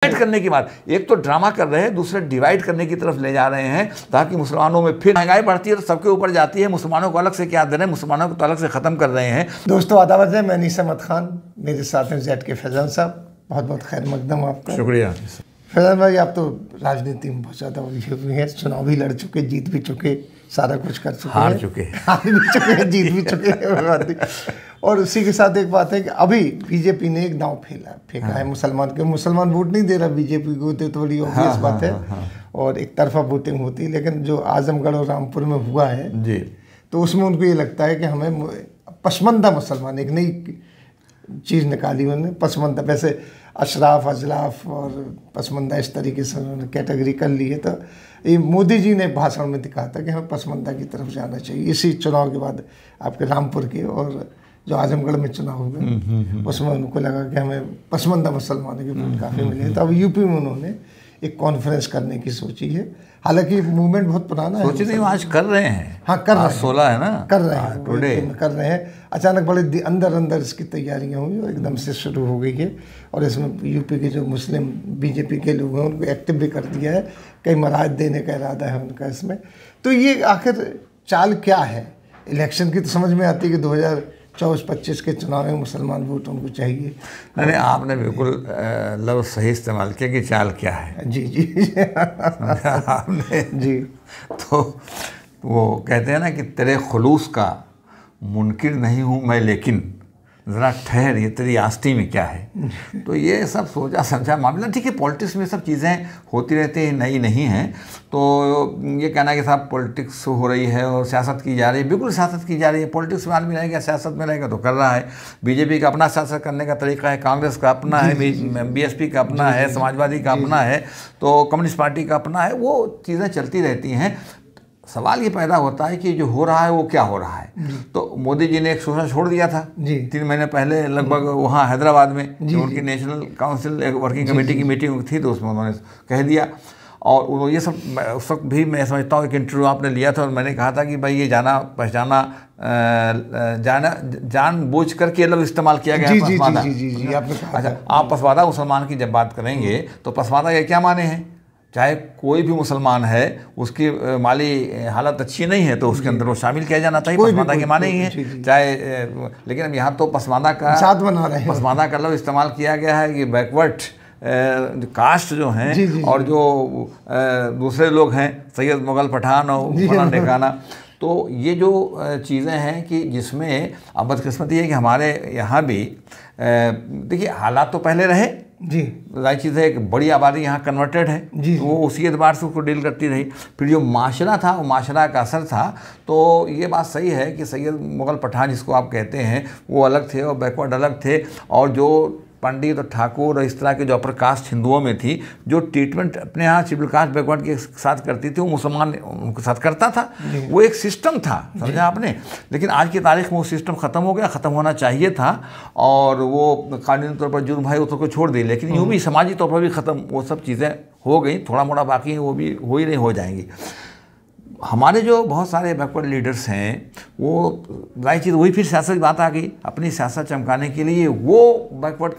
Divide करने की बात, एक तो ड्रामा कर रहे हैं, दूसरे डिवाइड करने की तरफ ले जा रहे हैं ताकि मुसलमानों में फिर महंगाई बढ़ती है तो सबके ऊपर जाती है, मुसलमानों को अलग से क्या दे रहे हैं, मुसलमानों को तो अलग से ख़त्म कर रहे हैं। दोस्तों आदाब है, मैं अनीस अहमद खान, मेरे साथ हैं ज़ैड के फैज़ान साहब। बहुत बहुत खैर मकदम आपका। शुक्रिया फैज़ान भाई, आप तो राजनीति में बहुत ज़्यादा उलझे हुए हैं, चुनाव भी लड़ चुके, जीत भी चुके, सारा कुछ कर चुके, हार भी चुके, जीत भी चुके। और उसी के साथ एक बात है कि अभी बीजेपी ने एक दांव फेंका है मुसलमान वोट नहीं दे रहा बीजेपी को, तो बड़ी ऑब्वियस बात है। और एक तरफा वोटिंग होती है, लेकिन जो आजमगढ़ और रामपुर में हुआ है जी, तो उसमें उनको ये लगता है कि हमें पसमंदा मुसलमान, एक नई चीज़ निकाली उन्होंने, पसमंदा। वैसे अशराफ, अजलाफ और पसमंदा इस तरीके से उन्होंने कैटेगरी कर ली है। तो ये मोदी जी ने भाषण में दिखा था कि हमें पसमंदा की तरफ जाना चाहिए। इसी चुनाव के बाद आपके रामपुर के और जो आजमगढ़ में चुनाव हुए उसमें उनको लगा कि हमें पसमंदा मुसलमानों के वोट काफ़ी मिले। तो अब यूपी में उन्होंने एक कॉन्फ्रेंस करने की सोची है। हालांकि मूवमेंट बहुत पुराना है, सोची नहीं, आज कर रहे हैं। हाँ, कर रहे हैं, 16 है ना, कर रहे हैं, टुडे कर रहे हैं। अचानक बड़े अंदर इसकी तैयारियां हुई और एकदम से शुरू हो गई है। और इसमें यूपी के जो मुस्लिम बीजेपी के लोग हैं उनको एक्टिव भी कर दिया है, कई मराहत देने का इरादा है उनका इसमें। तो ये आखिर चाल क्या है? इलेक्शन की तो समझ में आती है कि 2024-25 के चुनाव में मुसलमान वोट उनको चाहिए। अरे आपने बिल्कुल लफ्ज़ सही इस्तेमाल किया कि चाल क्या है। जी जी आपने जी। तो वो कहते हैं ना कि तेरे खुलूस का मुनकिर नहीं हूँ मैं, लेकिन ज़रा ठहर, ये तेरी आस्ती में क्या है। तो ये सब सोचा समझा मामला। ठीक है, पॉलिटिक्स में सब चीज़ें होती रहती हैं, नई नहीं हैं। तो ये कहना कि साहब पॉलिटिक्स हो रही है और सियासत की जा रही है, बिल्कुल सियासत की जा रही है। पॉलिटिक्स में आदमी रहेगा, सियासत में रहेगा तो कर रहा है। बीजेपी का अपना सियासत करने का तरीका है, कांग्रेस का अपना है, बीएसपी का अपना है, समाजवादी का अपना है, तो कम्युनिस्ट पार्टी का अपना है। वो चीज़ें चलती रहती हैं। सवाल ये पैदा होता है कि जो हो रहा है वो क्या हो रहा है। तो मोदी जी ने एक सोचा छोड़ दिया था 3 महीने पहले लगभग, वहाँ हैदराबाद में जो उनकी नेशनल काउंसिल वर्किंग कमेटी की मीटिंग थी, तो उसमें उन्होंने कह दिया। और ये सब उस वक्त भी मैं समझता हूँ, एक इंटरव्यू आपने लिया था और मैंने कहा था कि भाई ये जाना पहचाना जानबूझ करके लफ्ज़ इस्तेमाल किया गया है, पसमादा। अच्छा, आप पसमादा मुसलमान की जब बात करेंगे तो पसमादा के क्या माने हैं? चाहे कोई भी मुसलमान है, उसकी माली हालत अच्छी नहीं है तो उसके अंदर वो शामिल किया जाना चाहिए, पसमादा के माने ही है। चाहे लेकिन अब यहाँ तो पसमादा का लफ्ज़ इस्तेमाल किया गया है कि बैकवर्ड कास्ट जो हैं और जो दूसरे लोग हैं, सैयद मुग़ल पठान और फलाना ढिकाना। तो ये जो चीज़ें हैं कि जिसमें अब बदकिस्मती है कि हमारे यहाँ भी देखिए हालात तो पहले रहे जी, जाहिर चीज़ है, एक बड़ी आबादी यहाँ कन्वर्टेड है जी, तो वो उसी एतबार से उसको डील करती रही। फिर जो माशरा था, वो माशरा का असर था। तो ये बात सही है कि सैयद मुग़ल पठान जिसको आप कहते हैं वो अलग थे और बैकवर्ड अलग थे। और जो पंडित और ठाकुर और इस तरह के जो अपर कास्ट हिंदुओं में थी, जो ट्रीटमेंट अपने यहाँ शेड्यूल कास्ट बैकवर्ड के साथ करती थी, वो मुसलमान उनके साथ करता था। वो एक सिस्टम था, समझा आपने। लेकिन आज की तारीख में वो सिस्टम ख़त्म हो गया, ख़त्म होना चाहिए था। और वो कानूनी तौर पर जुर्म है उसको छोड़ दी, लेकिन यूँ भी समाजी तौर पर भी ख़त्म वो सब चीज़ें हो गई। थोड़ा मोड़ा बाकी वो भी हो ही नहीं, हो जाएंगी। हमारे जो बहुत सारे बैकवर्ड लीडर्स हैं, वो जाहिर चीज़ वही फिर सियासत की बात आ गई। अपनी सियासत चमकाने के लिए वो बैकवर्ड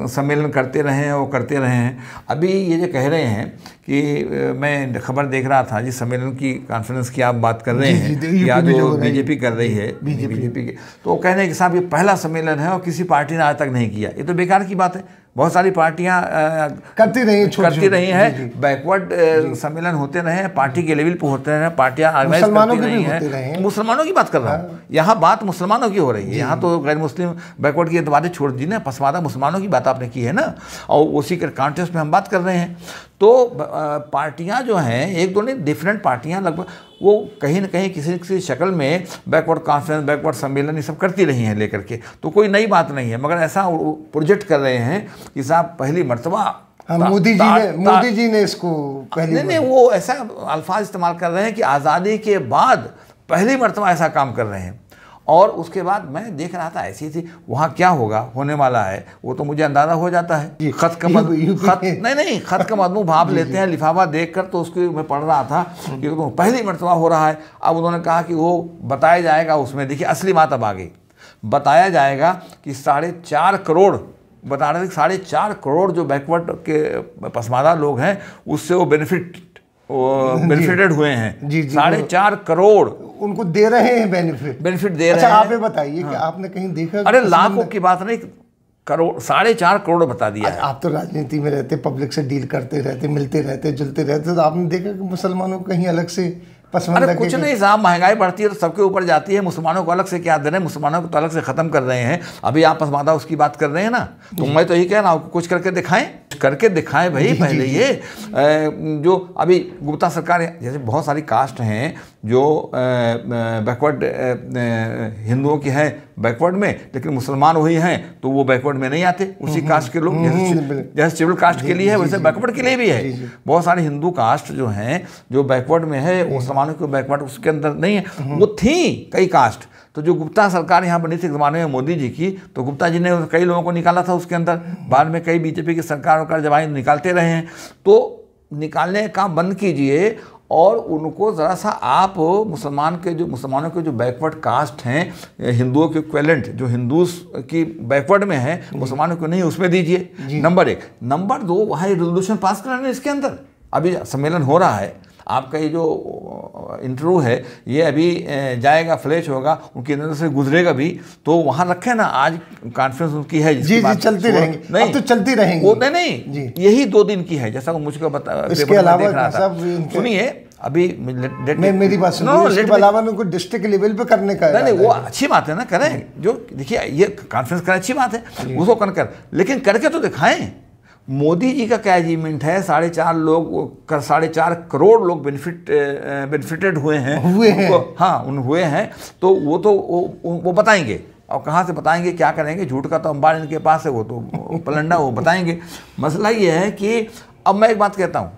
सम्मेलन करते रहे हैं, वो करते रहे हैं। अभी ये जो कह रहे हैं कि मैं खबर देख रहा था जिस सम्मेलन की कॉन्फ्रेंस की आप बात कर रहे हैं, या जो बीजेपी कर रही है, बीजेपी के, तो वो कह रहे हैं कि साहब ये पहला सम्मेलन है और किसी पार्टी ने आज तक नहीं किया। ये तो बेकार की बात है। बहुत सारी पार्टियां करती रही हैं, बैकवर्ड सम्मेलन होते रहे हैं, पार्टी के लेवल पर होते रहे हैं, पार्टियां ऑर्गेनाइज करती रही हैं। मुसलमानों की बात कर रहा हूँ, यहाँ बात मुसलमानों की हो रही है। यहाँ तो गैर मुस्लिम बैकवर्ड की बातें छोड़ दी ना, पसमादा मुसलमानों की बात आपने की है ना, और उसी के कॉन्टेक्स्ट में हम बात कर रहे हैं। तो पार्टियां जो हैं, एक दो नहीं, डिफरेंट पार्टियां लगभग वो कहीं न कहीं किसी न किसी शक्ल में बैकवर्ड कॉन्फ्रेंस, बैकवर्ड सम्मेलन ये सब करती रही हैं लेकर के। तो कोई नई बात नहीं है, मगर ऐसा प्रोजेक्ट कर रहे हैं कि साहब पहली मर्तबा मोदी जी ने इसको पहली नहीं, वो ऐसा अल्फाज इस्तेमाल कर रहे हैं कि आज़ादी के बाद पहली मर्तबा ऐसा काम कर रहे हैं। और उसके बाद मैं देख रहा था ऐसी थी, वहाँ क्या होगा, होने वाला है वो तो मुझे अंदाज़ा हो जाता है। खत का मजमू भाप लेते हैं लिफाफा देखकर, तो उसको मैं पढ़ रहा था कि तो पहली मर्तबा हो रहा है। अब उन्होंने कहा कि वो बताया जाएगा उसमें। देखिए असली बात अब आ गई, बताया जाएगा कि 4.5 करोड़ बता रहे थे 4.5 करोड़ जो बैकवर्ड के पसमादा लोग हैं उससे वो बेनिफिटेड हुए हैं। 4.5 करोड़ उनको दे रहे हैं बेनिफिट दे रहे हैं। अच्छा, आप ये बताइए कि आपने कहीं देखा? अरे लाखों की बात नहीं, करोड़, 4.5 करोड़ बता दिया है। आप तो राजनीति में रहते, पब्लिक से डील करते रहते, मिलते रहते, जुलते रहते, तो आपने देखा कि मुसलमानों को कहीं अलग से पसंद? अरे कुछ नहीं साहब, महंगाई बढ़ती है तो सबके ऊपर जाती है, मुसलमानों को अलग से क्या दे रहे हैं, मुसलमानों को तो अलग से ख़त्म कर रहे हैं। अभी आप पसमादा उसकी बात कर रहे हैं ना, तो मैं तो यही कह रहा हूँ कुछ करके दिखाएं भाई। पहले ये जो अभी गुप्ता सरकार, जैसे बहुत सारी कास्ट हैं जो बैकवर्ड हिंदुओं की हैं बैकवर्ड में, लेकिन मुसलमान वही हैं तो वो बैकवर्ड में नहीं आते, उसी कास्ट के लोग। जैसे शेड्यूल कास्ट के लिए है वैसे बैकवर्ड के लिए भी है। बहुत सारे हिंदू कास्ट जो हैं जो बैकवर्ड में है, मुसलमानों के बैकवर्ड उसके अंदर नहीं है। वो थी कई कास्ट, तो जो गुप्ता सरकार यहाँ बनी थी ज़माने में मोदी जी की, तो गुप्ता जी ने कई लोगों को निकाला था उसके अंदर। बाद में कई बीजेपी की सरकार वकार जब आई निकालते रहे हैं, तो निकालने का बंद कीजिए और उनको ज़रा सा आप मुसलमानों के जो बैकवर्ड कास्ट हैं, हिंदुओं के इक्विवेलेंट जो हिंदूज की बैकवर्ड में है, मुसलमानों को नहीं, उसमें दीजिए। नंबर 1। नंबर 2, वहाँ रेजोल्यूशन पास कराने इसके अंदर। अभी सम्मेलन हो रहा है, आपका ये जो इंटरव्यू है ये अभी जाएगा, फ्लैश होगा, उनके अंदर से गुजरेगा भी, तो वहाँ रखे ना। आज कॉन्फ्रेंस उनकी है, जी चलती रहेंगी, नहीं अब तो चलती रहेंगी वो नहीं, यही 2 दिन की है, जैसा वो मुझको बता। इसके अलावा सुनिए, अभी मेरी बात सुनिए, इसके अलावा उनको डिस्ट्रिक्ट लेवल पे करने का नहीं, वो अच्छी बात है ना, करें। जो देखिए ये कॉन्फ्रेंस करें, अच्छी बात है, उसको कर, लेकिन करके तो दिखाएं। मोदी जी का क्या अचीवमेंट है? 4.5 करोड़ लोग बेनिफिटेड हुए हैं। हाँ, हुए हैं, तो वो बताएंगे। और कहाँ से बताएंगे, क्या करेंगे? झूठ का तो अंबार इनके पास है, वो तो पलंडा, वो बताएंगे। मसला ये है कि अब मैं एक बात कहता हूँ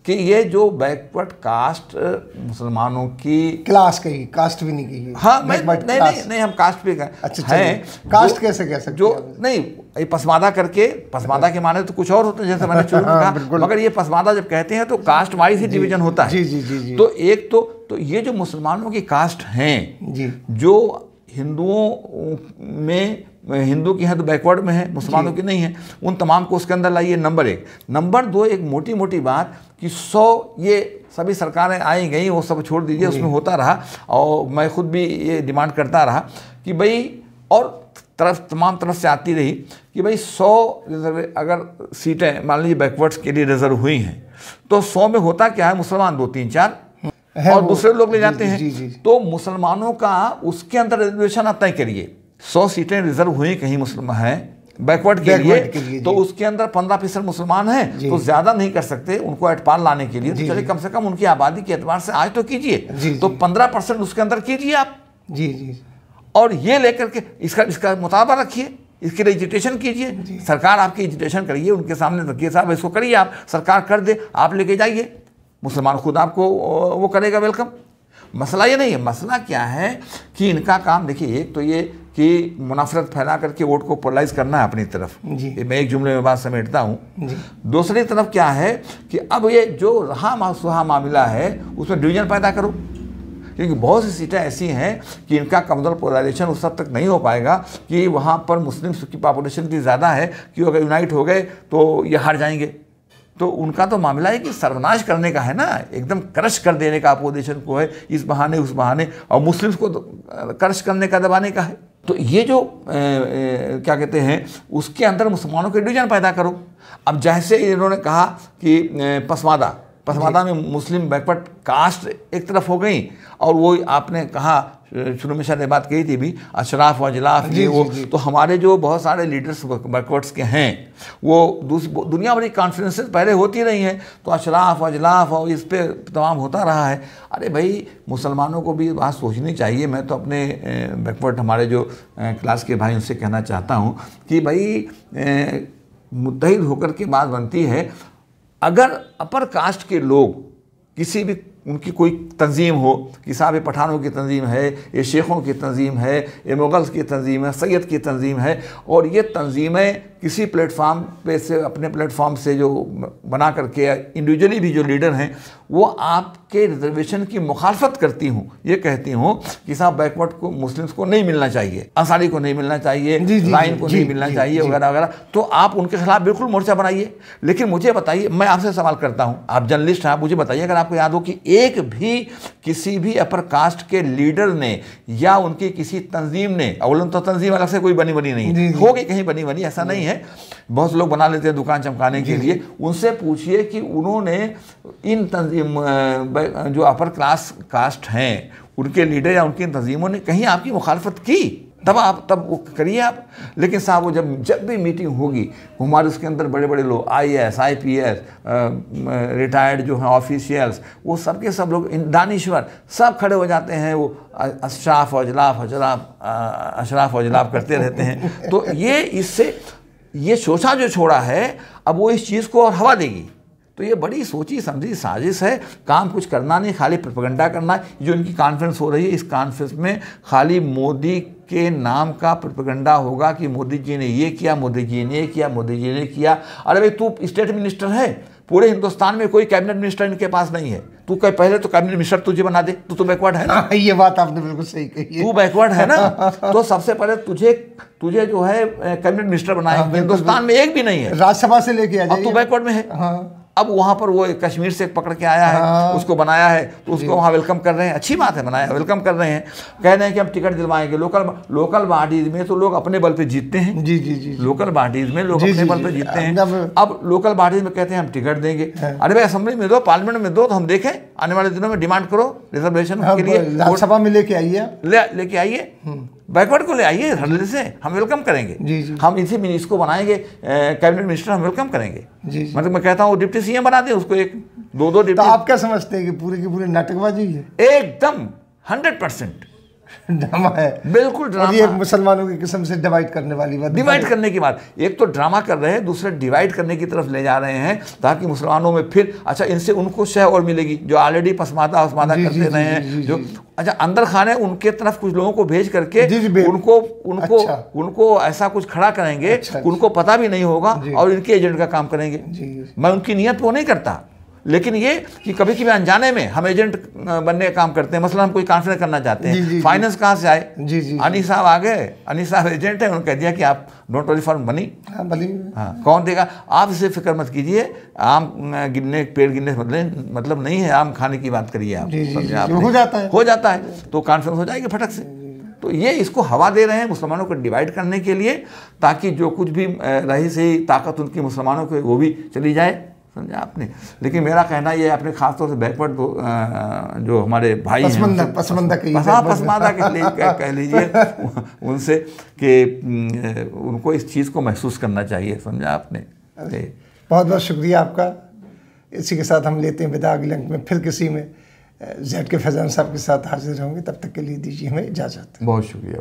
कि ये जो बैकवर्ड कास्ट मुसलमानों की क्लास कही, कास्ट भी नहीं कही। हाँ, नहीं, हम कास्ट पे कहें। अच्छा, हैं कास्ट कैसे कह सकते? जो नहीं, पसमादा करके, पसमादा के माने तो कुछ और होते हैं, जैसे मैंने शुरू में कहा, मगर ये पसमादा जब कहते हैं तो कास्ट वाइज ही डिवीजन होता है। जी। तो एक तो ये जो मुसलमानों की कास्ट हैं, जो हिंदुओं में, हिंदू की हैं तो बैकवर्ड में है, मुसलमानों की नहीं है, उन तमाम को उसके अंदर लाइए। नंबर 1। नंबर 2, एक मोटी मोटी बात कि 100 ये सभी सरकारें आई गई, वो सब छोड़ दीजिए, उसमें होता रहा। और मैं खुद भी ये डिमांड करता रहा कि भाई, और तमाम तरफ से आती रही कि भाई 100 रिजर्व अगर सीटें मान लीजिए बैकवर्ड्स के लिए रिजर्व हुई हैं, तो 100 में होता क्या है, मुसलमान 2, 3, 4 और दूसरे लोग ले जाते हैं। तो मुसलमानों का उसके अंदर रिजर्वेशन आप तय करिए। 100 सीटें रिजर्व हुई कहीं मुसलमान हैं बैकवर्ड के लिए, तो उसके अंदर 15% मुसलमान हैं, तो ज्यादा नहीं कर सकते उनको एटपार लाने के लिए। तो चलिए कम से कम उनकी आबादी के एतबार से आज तो कीजिए, तो 15% उसके अंदर कीजिए आप। जी। और ये लेकर के इसका मुताबा रखिए, इसकी एजिटेशन कीजिए। सरकार आपकी एजिटेशन करिए, उनके सामने रखिए, साहब इसको करिए, आप सरकार कर दे, आप लेके जाइए, मुसलमान खुद आपको वो करेगा वेलकम। मसला ये नहीं है। मसला क्या है कि इनका काम देखिए, एक तो ये कि मुनाफरत फैला करके वोट को पोलराइज करना है अपनी तरफ, मैं एक जुमले में बात समेटता हूँ। दूसरी तरफ क्या है कि अब ये जो रहा सुहा मामला है उसमें डिवीजन पैदा करो, क्योंकि बहुत सी सीटें ऐसी हैं कि इनका कमजोर पोलराइजेशन उस हद तक नहीं हो पाएगा कि वहाँ पर मुस्लिम्स की पॉपुलेशन इतनी ज़्यादा है कि अगर यूनाइट हो गए तो ये हार जाएंगे। तो उनका तो मामला है कि सर्वनाश करने का है ना, एकदम क्रश कर देने का अपोजिशन को है, इस बहाने उस बहाने, और मुस्लिम्स को क्रश करने का, दबाने का है। तो ये जो क्या कहते हैं, उसके अंदर मुसलमानों के डिवीजन पैदा करो। अब जैसे इन्होंने कहा कि पसमादा में मुस्लिम बैकवर्ड कास्ट एक तरफ हो गई, और वो आपने कहा शुरू में शायद बात कही थी भी, अशराफ व अजलाफ, ये वो, तो हमारे जो बहुत सारे लीडर्स बैकवर्ड्स के हैं, वो दुनिया भरी कॉन्फ्रेंसेस पहले होती रही हैं, तो अशराफ अजलाफ और इस पे तमाम होता रहा है। अरे भाई, मुसलमानों को भी बात सोचनी चाहिए। मैं तो अपने बैकवर्ड हमारे जो क्लास के भाई उनसे कहना चाहता हूँ कि भाई मुत्तहिद होकर के बात बनती है। अगर अपर कास्ट के लोग किसी भी उनकी कोई तंजीम हो कि साहब ये पठानों की तंजीम है, ये शेखों की तंजीम है, ये मुगल्स की तंजीम है, सैयद की तंजीम है, और ये तंजीमें किसी प्लेटफार्म पे से अपने प्लेटफार्म से जो बना करके इंडिविजुअली भी जो लीडर हैं वो आपके रिजर्वेशन की मुखालफत करती हूँ, ये कहती हूँ कि साहब बैकवर्ड को मुस्लिम्स को नहीं मिलना चाहिए, अंसारी को नहीं मिलना चाहिए, लाइन को नहीं मिलना चाहिए वगैरह वगैरह, तो आप उनके खिलाफ बिल्कुल मोर्चा बनाइए। लेकिन मुझे बताइए, मैं आपसे सवाल करता हूँ, आप जर्नलिस्ट हैं, आप मुझे बताइए अगर आपको याद हो कि एक भी किसी भी अपर कास्ट के लीडर ने या उनकी किसी तंजीम ने, अवलन तो तंजीम अलग से कोई बनी नहीं होगी, कहीं बनी ऐसा नहीं है, बहुत लोग बना लेते हैं दुकान चमकाने के लिए, उनसे पूछिए कि उन्होंने इन तंजीम जो अपर क्लास कास्ट हैं उनके लीडर या उनकी तंजीमों ने कहीं आपकी मुखालफत की, तब वो करिए आप। लेकिन साहब वो जब भी मीटिंग होगी हमारे उसके अंदर बड़े बड़े लोग IAS IPS रिटायर्ड जो हैं ऑफिशियल्स, वो सबके सब लोग दानिश्वर सब खड़े हो जाते हैं, वो अशराफ अजलाफ करते रहते हैं। तो ये इससे ये शोषा जो छोड़ा है अब वो इस चीज़ को और हवा देगी। तो ये बड़ी सोची समझी साजिश है, काम कुछ करना नहीं, खाली प्रोपेगेंडा करना है। जो इनकी कॉन्फ्रेंस हो रही है, इस कॉन्फ्रेंस में खाली मोदी के नाम का प्रोपेगेंडा होगा कि मोदी जी ने ये किया, मोदी जी ने ये किया, मोदी जी ने किया। अरे भाई तू स्टेट मिनिस्टर है, पूरे हिंदुस्तान में कोई कैबिनेट मिनिस्टर इनके पास नहीं है, तू कह पहले तो कैबिनेट मिनिस्टर तुझे बना दे, तो तू बैकवर्ड है ना। ये बात आपने बिल्कुल सही कही है, तू बैकवर्ड है ना, तो सबसे पहले तुझे जो है कैबिनेट मिनिस्टर बनाए, हिंदुस्तान में एक भी नहीं है, राज्यसभा से लेके आ जाइए, तू बैकवर्ड में है। अब वहाँ पर वो कश्मीर से पकड़ के आया है, उसको बनाया है, तो उसको वहाँ वेलकम कर रहे हैं, अच्छी बात है, बनाया वेलकम कर रहे हैं, कह रहे हैं कि हम टिकट दिलवाएंगे। लोकल बॉडीज में तो लोग अपने बल पे जीतते हैं, जी लोकल बॉडीज में लोग अपने बल पे जीतते हैं। अब लोकल बॉडीज में कहते हैं हम टिकट देंगे, अरे भाई असेंबली में दो, पार्लियामेंट में दो, तो हम देखें आने वाले दिनों में डिमांड करो रिजर्वेशन के लिए, राज्यसभा में लेके आइए, बैकवर्ड को ले आइए धरने से, हम वेलकम करेंगे। हम इसको बनाएंगे कैबिनेट मिनिस्टर, हम वेलकम करेंगे। मतलब मैं कहता हूँ डिप्टी CM बना दे उसको, एक दो डिप्टी। तो आप क्या समझते हैं कि पूरी की पूरी नाटकबाजी है? एकदम 100% ड्रामा है, बिल्कुल ड्रामा। और ये मुसलमानों की किस्म से डिवाइड करने वाली बात, डिवाइड करने की बात, एक तो ड्रामा कर रहे हैं, दूसरे डिवाइड करने की तरफ ले जा रहे हैं, ताकि मुसलमानों में फिर अच्छा इनसे उनको शह और मिलेगी, जो ऑलरेडी पसमादा करते रहे हैं, जो अच्छा अंदर खाने उनके तरफ कुछ लोगों को भेज करके उनको ऐसा कुछ खड़ा करेंगे, उनको पता भी नहीं होगा और इनके एजेंट का काम करेंगे। मैं उनकी नियत वो नहीं करता, लेकिन ये कि कभी कभी अनजाने में हम एजेंट बनने का काम करते हैं। मसलन हम कोई कॉन्फ्रेंस करना चाहते हैं, फाइनेंस कहाँ से आए, अनी साहब आ गए, अनी साहब एजेंट है, उन्होंने कह दिया कि आप डोंट वरी फॉर मनी, हाँ कौन देगा, आप इसे फिक्र मत कीजिए, आम गिनने पेड़ गिनने मतलब नहीं है, आम खाने की बात करिए आप, हो जाता है तो कॉन्फ्रेंस हो जाएगी फटक से। तो ये इसको हवा दे रहे हैं मुसलमानों को डिवाइड करने के लिए, ताकि जो कुछ भी रही सही ताकत उनकी मुसलमानों को वो भी चली जाए, समझा आपने। लेकिन मेरा कहना ये अपने खासतौर से बैकवर्ड जो हमारे भाई हैं, पसमानदा कह लीजिए उनसे कि उनको इस चीज़ को महसूस करना चाहिए, समझा आपने। बहुत बहुत शुक्रिया आपका। इसी के साथ हम लेते हैं विदा, अगले अंक में फिर किसी में ZK फैजान साहब के साथ हाजिर होंगे, तब तक के लिए दीजिए हमें इजाज़त। बहुत शुक्रिया।